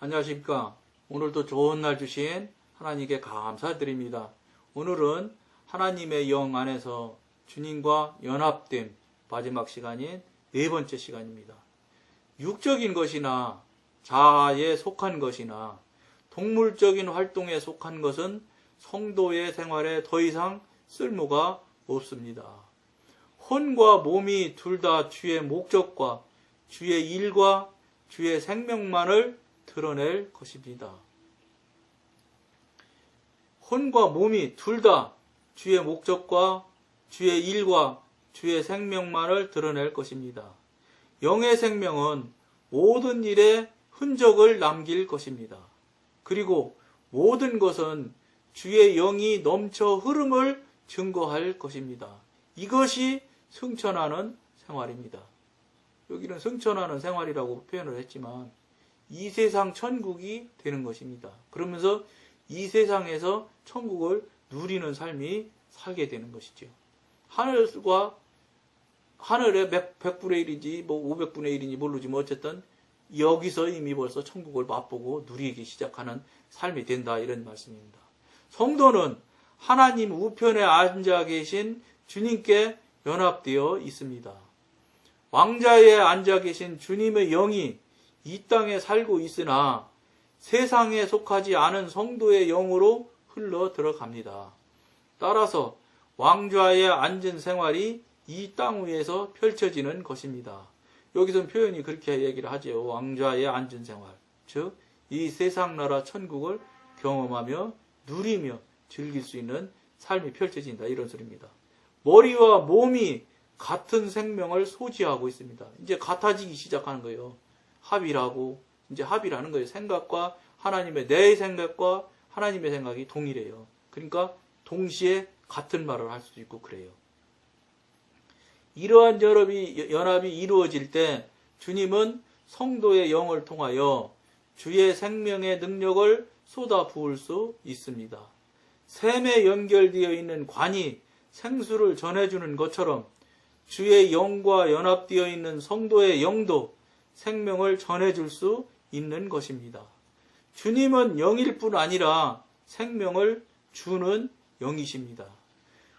안녕하십니까. 오늘도 좋은 날 주신 하나님께 감사드립니다. 오늘은 하나님의 영 안에서 주님과 연합됨 마지막 시간인 네 번째 시간입니다. 육적인 것이나 자아에 속한 것이나 동물적인 활동에 속한 것은 성도의 생활에 더 이상 쓸모가 없습니다. 혼과 몸이 둘 다 주의 목적과 주의 일과 주의 생명만을 드러낼 것입니다. 혼과 몸이 둘 다 주의 목적과 주의 일과 주의 생명만을 드러낼 것입니다. 영의 생명은 모든 일에 흔적을 남길 것입니다. 그리고 모든 것은 주의 영이 넘쳐 흐름을 증거할 것입니다. 이것이 승천하는 생활입니다. 여기는 승천하는 생활이라고 표현을 했지만 이 세상 천국이 되는 것입니다. 그러면서 이 세상에서 천국을 누리는 삶이 살게 되는 것이죠. 하늘의 100분의 1인지 500분의 1인지 모르지만 어쨌든 여기서 이미 벌써 천국을 맛보고 누리기 시작하는 삶이 된다, 이런 말씀입니다. 성도는 하나님 우편에 앉아 계신 주님께 연합되어 있습니다. 왕자에 앉아 계신 주님의 영이 이 땅에 살고 있으나 세상에 속하지 않은 성도의 영으로 흘러 들어갑니다. 따라서 왕좌에 앉은 생활이 이 땅 위에서 펼쳐지는 것입니다. 여기서 표현이 그렇게 얘기를 하죠. 왕좌에 앉은 생활. 즉, 이 세상 나라 천국을 경험하며 누리며 즐길 수 있는 삶이 펼쳐진다, 이런 소리입니다. 머리와 몸이 같은 생명을 소지하고 있습니다. 이제 같아지기 시작하는 거예요. 합일하고 이제 합일하는 거예요. 생각과 하나님의 내 생각과 하나님의 생각이 동일해요. 그러니까 동시에 같은 말을 할 수도 있고 그래요. 이러한 연합이 이루어질 때 주님은 성도의 영을 통하여 주의 생명의 능력을 쏟아 부을 수 있습니다. 샘에 연결되어 있는 관이 생수를 전해주는 것처럼 주의 영과 연합되어 있는 성도의 영도 생명을 전해줄 수 있는 것입니다. 주님은 영일 뿐 아니라 생명을 주는 영이십니다.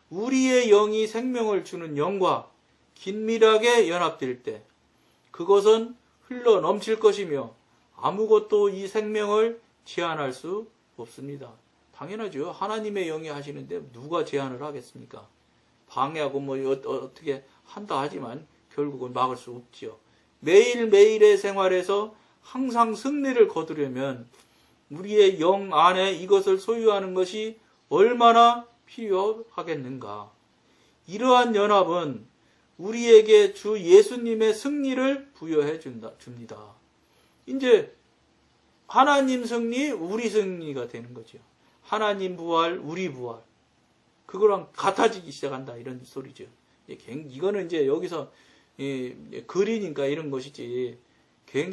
우리의 영이 생명을 주는 영과 긴밀하게 연합될 때 그것은 흘러 넘칠 것이며 아무것도 이 생명을 제한할 수 없습니다. 당연하죠. 하나님의 영이 하시는데 누가 제한을 하겠습니까? 방해하고 어떻게 한다 하지만 결국은 막을 수 없지요. 매일매일의 생활에서 항상 승리를 거두려면 우리의 영 안에 이것을 소유하는 것이 얼마나 필요하겠는가. 이러한 연합은 우리에게 주 예수님의 승리를 부여해 줍니다. 이제 하나님 승리, 우리 승리가 되는 거죠. 하나님 부활, 우리 부활. 그거랑 같아지기 시작한다, 이런 소리죠. 이거는 이제 여기서 글이니까 이런 것이지,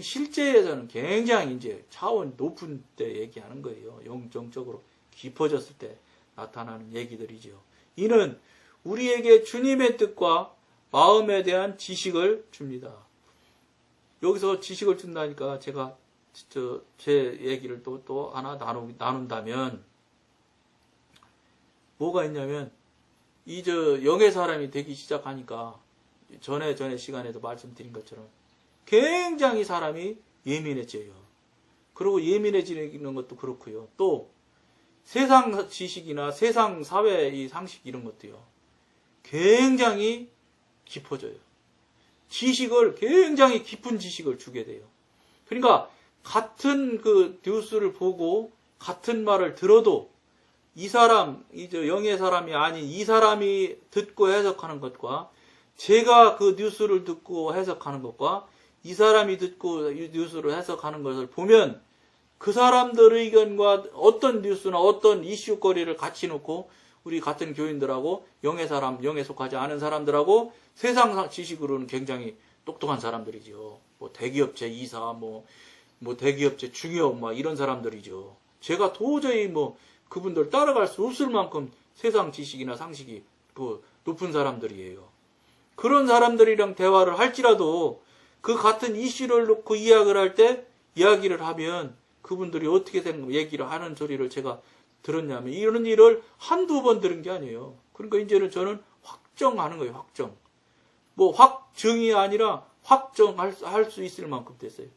실제에서는 굉장히 이제 차원 높은 때 얘기하는 거예요. 영적으로 깊어졌을 때 나타나는 얘기들이죠. 이는 우리에게 주님의 뜻과 마음에 대한 지식을 줍니다. 여기서 지식을 준다니까 제가 제 얘기를 또 하나 나눈다면 뭐가 있냐면 영의 사람이 되기 시작하니까 전에 시간에도 말씀드린 것처럼 굉장히 사람이 예민해져요. 그리고 예민해지는 것도 그렇고요. 또 세상 지식이나 세상 사회의 상식 이런 것도요. 굉장히 깊어져요. 지식을 굉장히 깊은 지식을 주게 돼요. 그러니까 같은 그 뉴스를 보고 같은 말을 들어도 이 사람, 영의 사람이 아닌 이 사람이 듣고 해석하는 것과 제가 그 뉴스를 듣고 해석하는 것과 이 사람이 듣고 뉴스를 해석하는 것을 보면 그 사람들 의견과 어떤 뉴스나 어떤 이슈거리를 같이 놓고 우리 같은 교인들하고 영의 사람, 영에 속하지 않은 사람들하고 세상 지식으로는 굉장히 똑똑한 사람들이죠. 대기업체 이사, 대기업체 중요업, 이런 사람들이죠. 제가 도저히 그분들 따라갈 수 없을 만큼 세상 지식이나 상식이 높은 사람들이에요. 그런 사람들이랑 대화를 할지라도 그 같은 이슈를 놓고 이야기를 하면 그분들이 어떻게 얘기를 하는 소리를 제가 들었냐면 이런 일을 한두 번 들은 게 아니에요. 그러니까 이제는 저는 확정하는 거예요. 확정. 뭐 확정이 아니라 확정할 수 있을 만큼 됐어요.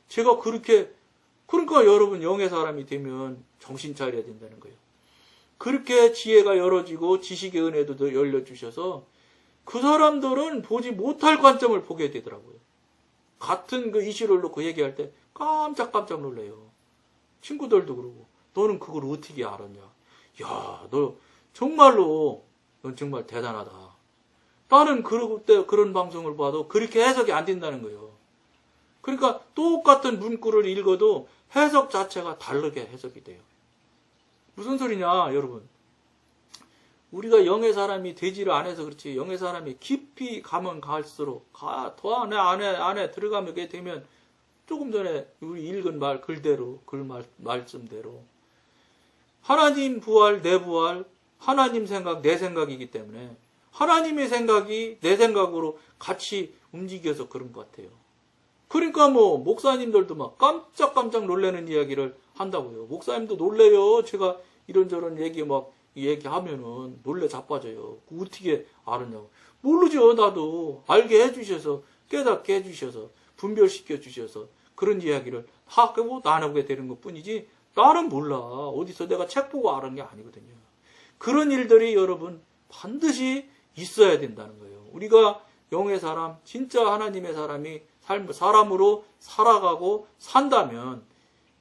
제가 그러니까 여러분 영의 사람이 되면 정신 차려야 된다는 거예요. 그렇게 지혜가 열어지고 지식의 은혜도 열려주셔서 그 사람들은 보지 못할 관점을 보게 되더라고요. 같은 그 이슈를 놓고 얘기할 때 깜짝깜짝 놀래요. 친구들도 그러고 너는 그걸 어떻게 알았냐. 야, 너 정말로 넌 정말 대단하다. 나는 그런 방송을 봐도 그렇게 해석이 안 된다는 거예요. 그러니까 똑같은 문구를 읽어도 해석 자체가 다르게 해석이 돼요. 무슨 소리냐 여러분. 우리가 영의 사람이 되지를 않아서 그렇지 영의 사람이 깊이 가면 갈수록 더 안에 들어가게 되면 조금 전에 우리 읽은 글대로 말씀대로 하나님 부활 내 부활 하나님 생각 내 생각이기 때문에 하나님의 생각이 내 생각으로 같이 움직여서 그런 것 같아요. 그러니까 뭐 목사님들도 막 깜짝깜짝 놀라는 이야기를 한다고요. 목사님도 놀래요. 제가 이런저런 얘기하면은 놀래 자빠져요. 어떻게 알았냐고. 모르죠. 나도 알게 해주셔서 깨닫게 해주셔서 분별시켜 주셔서 그런 이야기를 하고 나누게 되는 것 뿐이지 나는 몰라. 어디서 내가 책 보고 알은 게 아니거든요. 그런 일들이 여러분 반드시 있어야 된다는 거예요. 우리가 영의 사람, 진짜 하나님의 사람으로 살아가고 산다면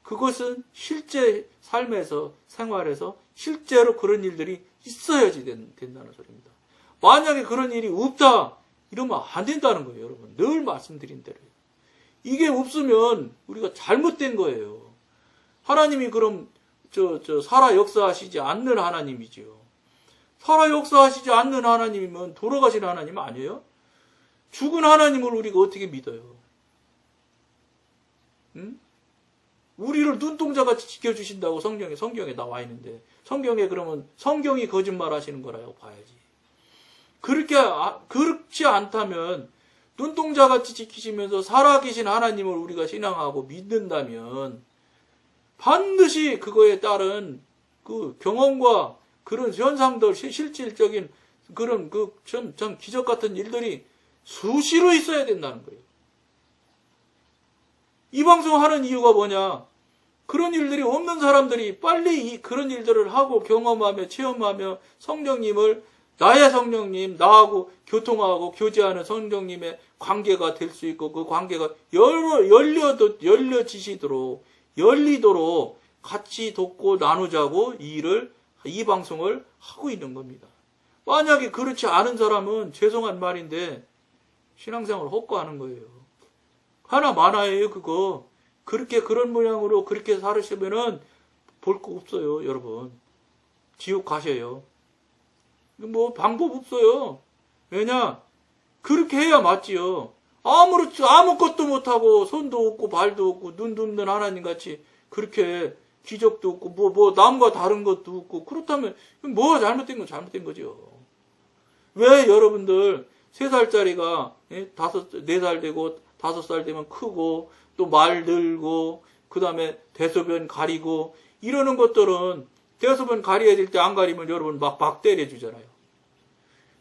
그것은 실제 삶에서 생활에서 실제로 그런 일들이 있어야지 된다는 소리입니다. 만약에 그런 일이 없다 이러면 안 된다는 거예요. 여러분 늘 말씀드린 대로 이게 없으면 우리가 잘못된 거예요. 하나님이 그럼 살아 역사하시지 않는 하나님이지요. 살아 역사하시지 않는 하나님이면 돌아가신 하나님 아니에요? 죽은 하나님을 우리가 어떻게 믿어요? 응? 우리를 눈동자같이 지켜주신다고 성경에 나와 있는데 성경에 그러면 성경이 거짓말 하시는 거라고 봐야지. 그렇지 않다면 눈동자같이 지키시면서 살아계신 하나님을 우리가 신앙하고 믿는다면 반드시 그거에 따른 그 경험과 그런 현상들, 실질적인 그런 참 기적 같은 일들이 수시로 있어야 된다는 거예요. 이 방송 하는 이유가 뭐냐? 그런 일들이 없는 사람들이 빨리 그런 일들을 하고 경험하며 체험하며 나의 성령님, 나하고 교통하고 교제하는 성령님의 관계가 될 수 있고 그 관계가 열리도록 같이 돕고 나누자고 이 방송을 하고 있는 겁니다. 만약에 그렇지 않은 사람은 죄송한 말인데 신앙생활을 헛고하는 거예요. 하나 많아요 그거. 그런 모양으로 그렇게 살으시면은 볼 거 없어요 여러분. 지옥 가셔요. 뭐 방법 없어요. 왜냐? 그렇게 해야 맞지요. 아무것도 못하고 손도 없고 발도 없고 눈도 없는 하나님같이 그렇게 기적도 없고 남과 다른 것도 없고 그렇다면 뭐가 잘못된 건 잘못된 거죠. 왜 여러분들 3살짜리가 4살 되고 5살 되면 크고 또 말 늘고 그 다음에 대소변 가리고 이러는 것들은 대소변 가려야 될 때 안 가리면 여러분 막 때려주잖아요.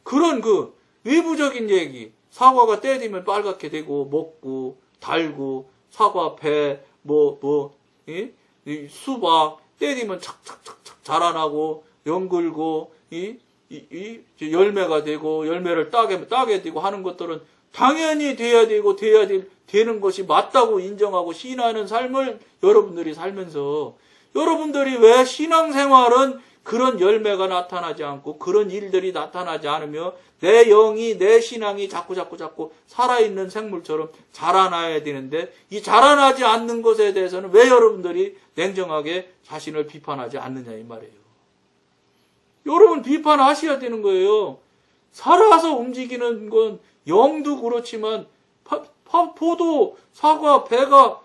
그런 그 외부적인 얘기 사과가 때리면 빨갛게 되고 먹고 달고 사과 배 수박 때리면 착착착착 자라나고 연글고 열매가 되고 열매를 따게 되고 하는 것들은 당연히 되는 것이 맞다고 인정하고 신하는 삶을 여러분들이 살면서 여러분들이 왜 신앙생활은 그런 열매가 나타나지 않고 그런 일들이 나타나지 않으며 내 영이 내 신앙이 자꾸 살아있는 생물처럼 자라나야 되는데 이 자라나지 않는 것에 대해서는 왜 여러분들이 냉정하게 자신을 비판하지 않느냐 이 말이에요. 여러분 비판하셔야 되는 거예요. 살아서 움직이는 건 영도 그렇지만 포도, 사과, 배가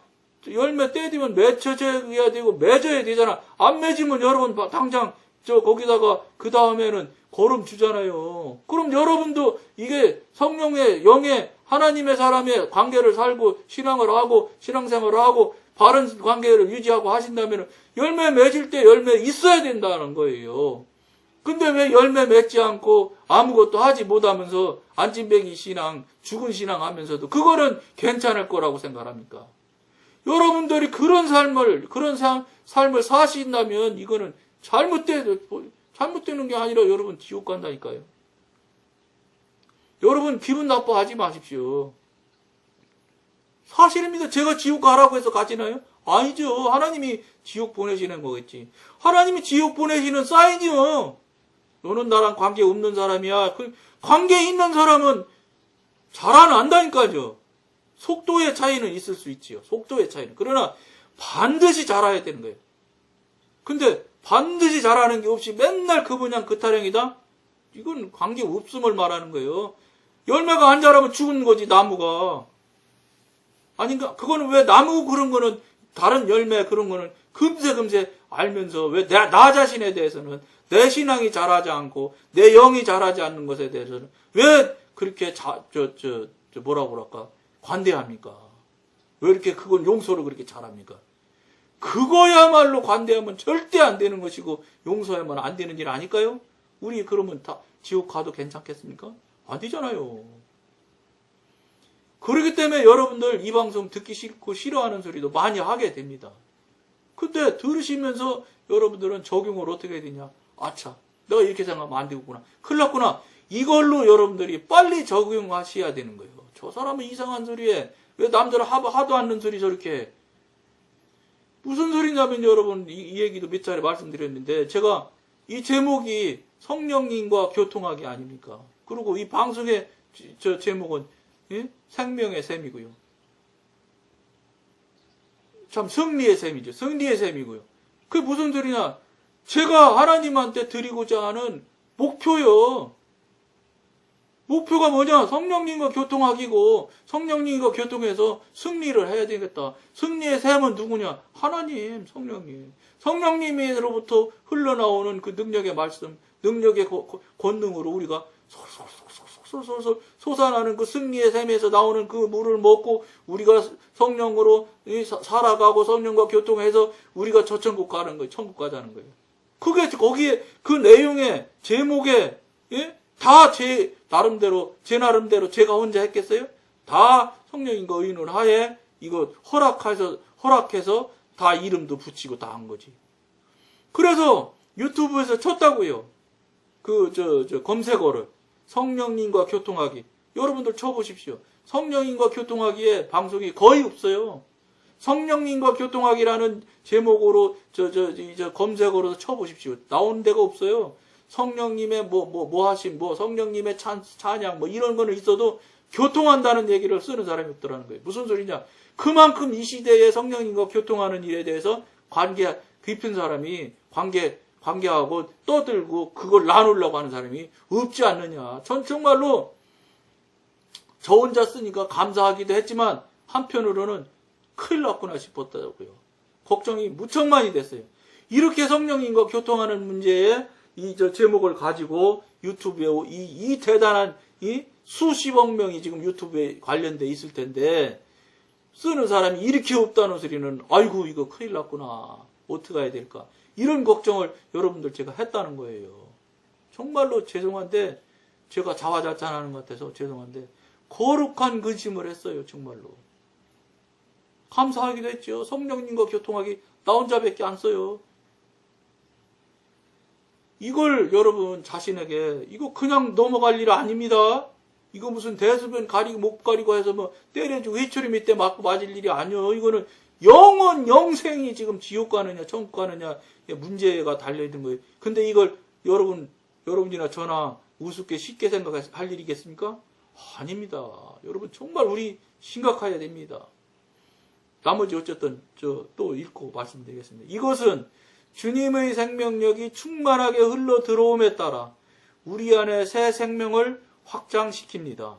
열매 떼지면 맺혀져야 되고 맺어야 되잖아. 안 맺으면 여러분 당장 거기다가 그 다음에는 거름 주잖아요. 그럼 여러분도 이게 성령의 영의 하나님의 사람의 관계를 살고 신앙을 하고 신앙생활을 하고 바른 관계를 유지하고 하신다면 열매 맺을 때 열매 있어야 된다는 거예요. 근데 왜 열매 맺지 않고 아무것도 하지 못하면서 안진뱅이 신앙, 죽은 신앙 하면서도 그거는 괜찮을 거라고 생각합니까? 여러분들이 그런 삶을 사신다면 이거는 잘못되는 게 아니라 여러분 지옥 간다니까요. 여러분 기분 나빠하지 마십시오. 사실입니다. 제가 지옥 가라고 해서 가지나요? 아니죠. 하나님이 지옥 보내시는 거겠지. 하나님이 지옥 보내시는 사인이요. 너는 나랑 관계 없는 사람이야. 그 관계 있는 사람은 잘 안 한다니까요. 속도의 차이는 있을 수 있지요. 속도의 차이는. 그러나 반드시 잘해야 되는 거예요. 근데 반드시 잘하는 게 없이 맨날 그 분양 그 타령이다? 이건 관계 없음을 말하는 거예요. 열매가 안 자라면 죽은 거지, 나무가. 아닌가? 그거는 왜 나무 그런 거는, 다른 열매 그런 거는 금세 알면서 왜 나 자신에 대해서는 내 신앙이 자라지 않고 내 영이 자라지 않는 것에 대해서는 왜 그렇게 뭐라고 그럴까? 관대합니까? 왜 이렇게 그걸 용서를 그렇게 잘합니까? 그거야말로 관대하면 절대 안 되는 것이고 용서하면 안 되는 일 아닐까요? 우리 그러면 다 지옥 가도 괜찮겠습니까? 아니잖아요. 그렇기 때문에 여러분들 이 방송 듣기 싫고 싫어하는 소리도 많이 하게 됩니다. 근데 들으시면서 여러분들은 적용을 어떻게 해야 되냐? 아차, 내가 이렇게 생각하면 안 되겠구나. 큰일 났구나. 이걸로 여러분들이 빨리 적용하셔야 되는 거예요. 저 사람은 이상한 소리에 왜 남들 하도 않는 소리 저렇게 해? 무슨 소리냐면 여러분 이 얘기도 몇 차례 말씀드렸는데 제가 이 제목이 성령님과 교통하기 아닙니까? 그리고 이 방송의 저 제목은 생명의 셈이고요. 참 승리의 셈이죠. 승리의 셈이고요. 그게 무슨 소리냐? 제가 하나님한테 드리고자 하는 목표요. 목표가 뭐냐? 성령님과 교통하기고 성령님과 교통해서 승리를 해야 되겠다. 승리의 셈은 누구냐? 하나님, 성령님. 성령님으로부터 흘러나오는 그 능력의 말씀, 능력의 권능으로 우리가 솔솔 솟아나는 그 승리의 셈에서 나오는 그 물을 먹고 우리가 성령으로 살아가고 성령과 교통해서 우리가 저 천국 가는 거예요. 천국 가자는 거예요. 그게 거기에 그 내용의 제목에 다 제 나름대로 제가 혼자 했겠어요? 다 성령님과 의논 하에 이거 허락해서 다 이름도 붙이고 다 한 거지. 그래서 유튜브에서 쳤다고요. 검색어를 성령님과 교통하기. 여러분들 쳐보십시오. 성령님과 교통하기에 방송이 거의 없어요. 성령님과 교통하기라는 제목으로 검색어로 쳐보십시오. 나오는 데가 없어요. 성령님의 성령님의 찬양 이런 거는 있어도 교통한다는 얘기를 쓰는 사람이 없더라는 거예요. 무슨 소리냐? 그만큼 이 시대에 성령님과 교통하는 일에 대해서 깊은 사람이 관계하고 떠들고 그걸 나누려고 하는 사람이 없지 않느냐. 전 정말로 저 혼자 쓰니까 감사하기도 했지만 한편으로는 큰일 났구나 싶었다고요. 걱정이 무척 많이 됐어요. 이렇게 성령님과 교통하는 문제에 이 제목을 가지고 유튜브에 이 대단한 이 수십억 명이 지금 유튜브에 관련돼 있을 텐데 쓰는 사람이 이렇게 없다는 소리는 아이고 이거 큰일 났구나. 어떻게 해야 될까? 이런 걱정을 여러분들 제가 했다는 거예요. 정말로 죄송한데 제가 자화자찬하는 것 같아서 죄송한데 거룩한 근심을 했어요. 정말로. 감사하기도 했죠. 성령님과 교통하기 나 혼자밖에 안 써요. 이걸 여러분 자신에게 이거 그냥 넘어갈 일 아닙니다. 이거 무슨 대수변 가리고 목 가리고 해서 때려주고 회초리 밑에 맞고 맞을 일이 아니요. 이거는 영생이 지금 지옥 가느냐 천국 가느냐 문제가 달려있는 거예요. 근데 이걸 여러분이나 저나 우습게 쉽게 생각할 일이겠습니까? 아닙니다. 여러분 정말 우리 심각해야 됩니다. 나머지 어쨌든 또 읽고 말씀드리겠습니다. 이것은 주님의 생명력이 충만하게 흘러 들어옴에 따라 우리 안에 새 생명을 확장시킵니다.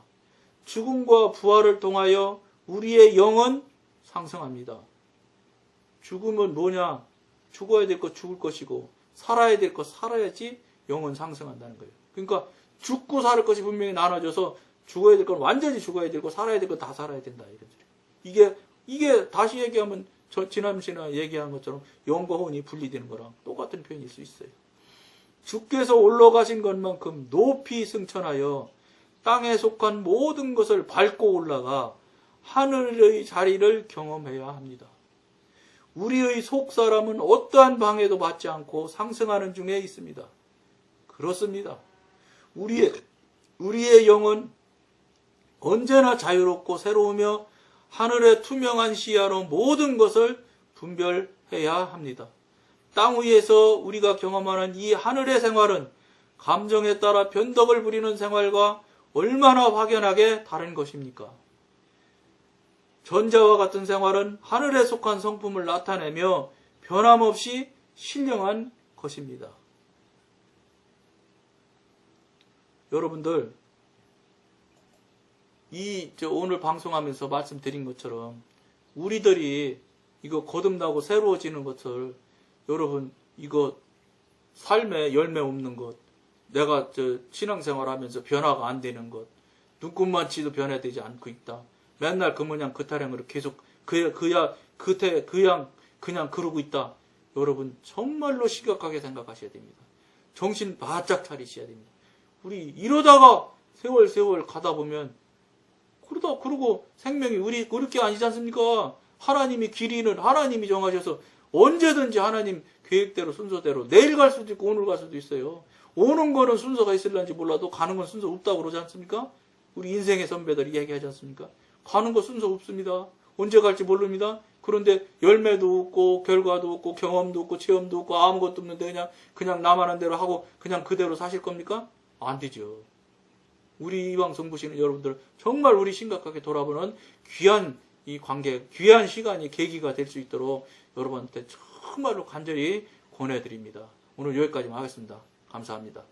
죽음과 부활을 통하여 우리의 영은 상승합니다. 죽음은 뭐냐? 죽어야 될 것 죽을 것이고 살아야 될 것 살아야지 영은 상승한다는 거예요. 그러니까 죽고 살 것이 분명히 나눠져서 죽어야 될 건 완전히 죽어야 되고 살아야 될 건 다 살아야 된다. 이런 소리. 이게 다시 얘기하면 지난 시간에 얘기한 것처럼 영과 혼이 분리되는 거랑 똑같은 표현일 수 있어요. 주께서 올라가신 것만큼 높이 승천하여 땅에 속한 모든 것을 밟고 올라가 하늘의 자리를 경험해야 합니다. 우리의 속사람은 어떠한 방해도 받지 않고 상승하는 중에 있습니다. 그렇습니다. 우리의 영은 언제나 자유롭고 새로우며 하늘의 투명한 시야로 모든 것을 분별해야 합니다. 땅 위에서 우리가 경험하는 이 하늘의 생활은 감정에 따라 변덕을 부리는 생활과 얼마나 확연하게 다른 것입니까? 전자와 같은 생활은 하늘에 속한 성품을 나타내며 변함없이 신령한 것입니다. 여러분들, 오늘 방송하면서 말씀드린 것처럼 우리들이 이거 거듭나고 새로워지는 것을 여러분, 이거 삶에 열매 없는 것, 내가 신앙생활 하면서 변화가 안 되는 것, 눈꽃만 치도 변화되지 않고 있다. 맨날 그 모양 그 타령으로 계속 그냥 그러고 있다. 여러분 정말로 심각하게 생각하셔야 됩니다. 정신 바짝 차리셔야 됩니다. 우리 이러다가 세월 가다 보면 그러고 생명이 우리 게 아니지 않습니까? 하나님이 길이는 하나님이 정하셔서 언제든지 하나님 계획대로 순서대로 내일 갈 수도 있고 오늘 갈 수도 있어요. 오는 거는 순서가 있을런지 몰라도 가는 건 순서 없다고 그러지 않습니까? 우리 인생의 선배들이 얘기하지 않습니까? 가는 거 순서 없습니다. 언제 갈지 모릅니다. 그런데 열매도 없고 결과도 없고 경험도 없고 체험도 없고 아무것도 없는데 그냥 나만 한 대로 하고 그냥 그대로 사실 겁니까? 안 되죠. 우리 이방 성부시는 여러분들 정말 우리 심각하게 돌아보는 귀한 이 관계, 귀한 시간이 계기가 될 수 있도록 여러분한테 정말로 간절히 권해드립니다. 오늘 여기까지만 하겠습니다. 감사합니다.